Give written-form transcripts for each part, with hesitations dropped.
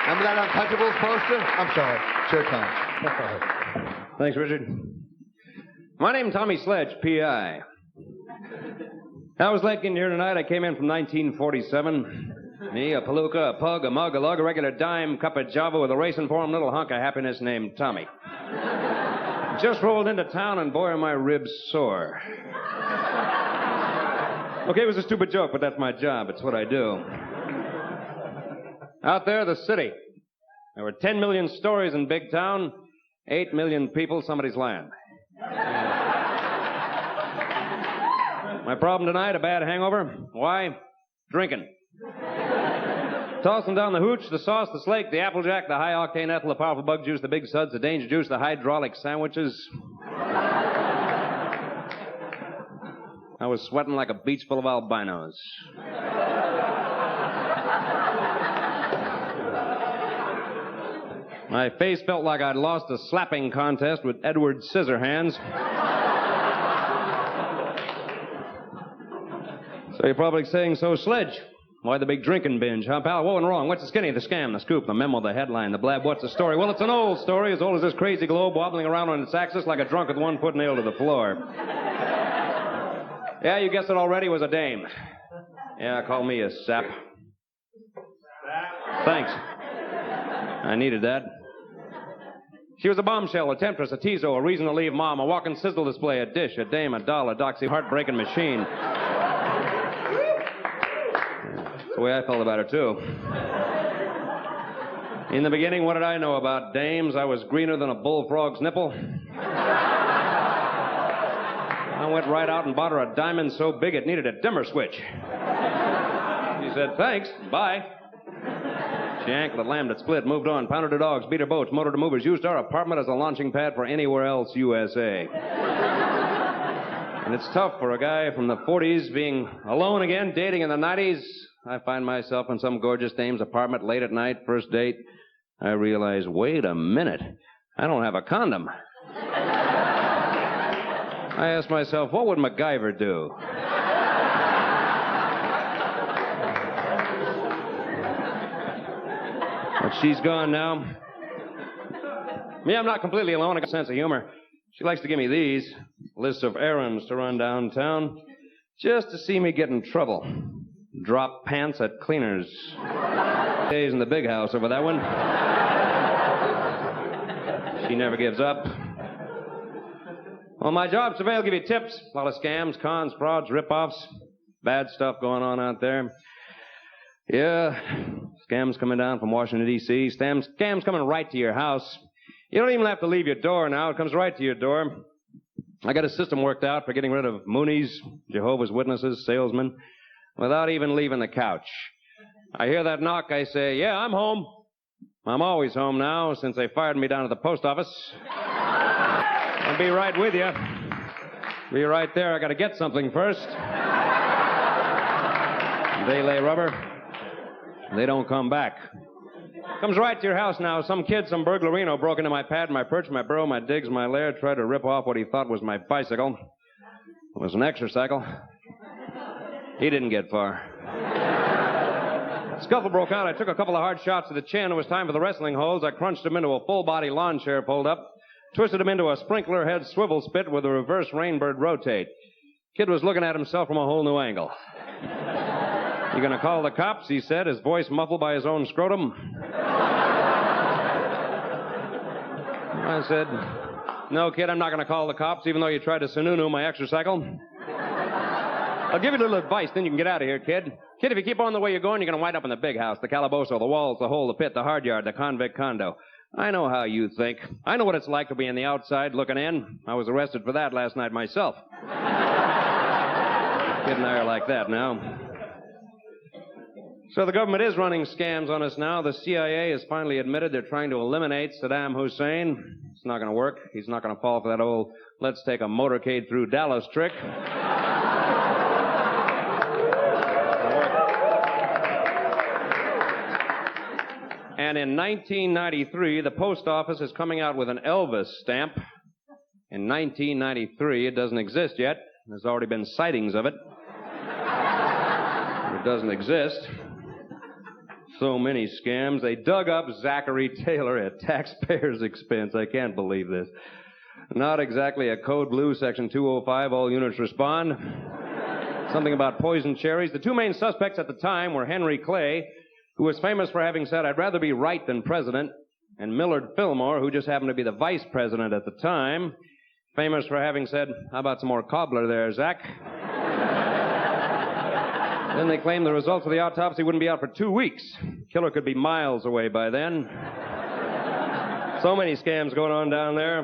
Remember that Untouchables poster? I'm sorry. Sure, Tom. Thanks, Richard. My name's Tommy Sledge, P.I. I was late getting here tonight. I came in from 1947. Me, a palooka, a pug, a mug, a lug, a regular dime, cup of java with a racing for him, little hunk of happiness named Tommy. Just rolled into town, and boy, are my ribs sore. Okay, it was a stupid joke, but that's my job. It's what I do. Out there, the city. There were 10 million stories in big town, 8 million people, somebody's land. My problem tonight, a bad hangover. Why? Drinking. Tossing down the hooch, the sauce, the slake, the applejack, the high-octane ethyl, the powerful bug juice, the big suds, the danger juice, the hydraulic sandwiches. I was sweating like a beach full of albinos. My face felt like I'd lost a slapping contest with Edward Scissorhands. So you're probably saying, so Sledge, why the big drinking binge, huh, pal? What went wrong? What's the skinny, the scam, the scoop, the memo, the headline, the blab? What's the story? Well, it's an old story, as old as this crazy globe wobbling around on its axis like a drunk with one foot nailed to the floor. Yeah, you guessed it already, was a dame. Yeah, call me a sap. Thanks. I needed that. She was a bombshell, a temptress, a teaso, a reason to leave mom, a walking sizzle display, a dish, a dame, a doll, a doxy, heartbreaking machine. That's the way I felt about her, too. In the beginning, what did I know about dames? I was greener than a bullfrog's nipple. I went right out and bought her a diamond so big it needed a dimmer switch. She said, thanks, bye. She ankled it, lammed it, split, moved on, pounded her dogs, beat her boats, motored her movers, used our apartment as a launching pad for anywhere else USA. And it's tough for a guy from the 40s being alone again, dating in the 90s. I find myself in some gorgeous dame's apartment late at night, first date. I realize, wait a minute, I don't have a condom. I ask myself, what would MacGyver do? But she's gone now. Me, I'm not completely alone. I got a sense of humor. She likes to give me these lists of errands to run downtown just to see me get in trouble. Drop pants at cleaners. Days in the big house over that one. She never gives up. Well, my job's surveil, give you tips. A lot of scams, cons, frauds, rip-offs. Bad stuff going on out there. Yeah, scams coming down from Washington, D.C. Scams coming right to your house. You don't even have to leave your door now. It comes right to your door. I got a system worked out for getting rid of Moonies, Jehovah's Witnesses, salesmen, without even leaving the couch. I hear that knock, I say, yeah, I'm home. I'm always home now since they fired me down at the post office. I'll be right with you. Be right there. I got to get something first. They lay rubber. They don't come back. Comes right to your house now. Some kid, some burglarino broke into my pad, my perch, my burrow, my digs, my lair, tried to rip off what he thought was my bicycle. It was an exercycle. He didn't get far. Scuffle broke out. I took a couple of hard shots to the chin. It was time for the wrestling holds. I crunched him into a full-body lawn chair pulled up, twisted him into a sprinkler head swivel spit with a reverse rainbird rotate. Kid was looking at himself from a whole new angle. You gonna call the cops? He said, his voice muffled by his own scrotum. I said, no, kid, I'm not gonna call the cops, even though you tried to sununu my exercycle. I'll give you a little advice, then you can get out of here, kid. Kid, if you keep on the way you're going, you're gonna wind up in the big house, the calabozo, the walls, the hole, the pit, the hard yard, the convict condo. I know how you think. I know what it's like to be on the outside looking in. I was arrested for that last night myself. Kid and I are like that now. So the government is running scams on us now. The CIA has finally admitted they're trying to eliminate Saddam Hussein. It's not going to work. He's not going to fall for that old let's take a motorcade through Dallas trick. And in 1993, the post office is coming out with an Elvis stamp. In 1993, it doesn't exist yet. There's already been sightings of it. doesn't exist. So many scams. They dug up Zachary Taylor at taxpayers' expense. I can't believe this. Not exactly a code blue, section 205, all units respond. Something about poison cherries. The two main suspects at the time were Henry Clay, who was famous for having said, "I'd rather be right than president," and Millard Fillmore, who just happened to be the vice president at the time, famous for having said, "How about some more cobbler there, Zach?" Then they claimed the results of the autopsy wouldn't be out for 2 weeks. Killer could be miles away by then. So many scams going on down there.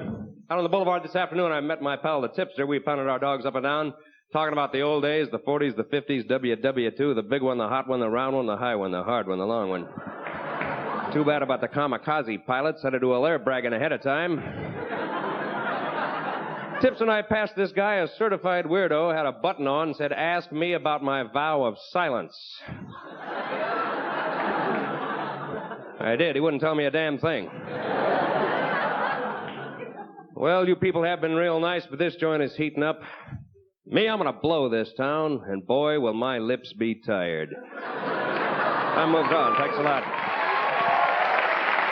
Out on the boulevard this afternoon, I met my pal, the tipster. We pounded our dogs up and down, talking about the old days, the 40s, the 50s, WW2, the big one, the hot one, the round one, the high one, the hard one, the long one. Too bad about the kamikaze pilots. Had to do all their bragging ahead of time. Tips and I passed this guy, a certified weirdo, had a button on and said, "Ask me about my vow of silence." I did. He wouldn't tell me a damn thing. Well, you people have been real nice, but this joint is heating up. Me, I'm going to blow this town, and boy, will my lips be tired. I'm moved on. Thanks a lot.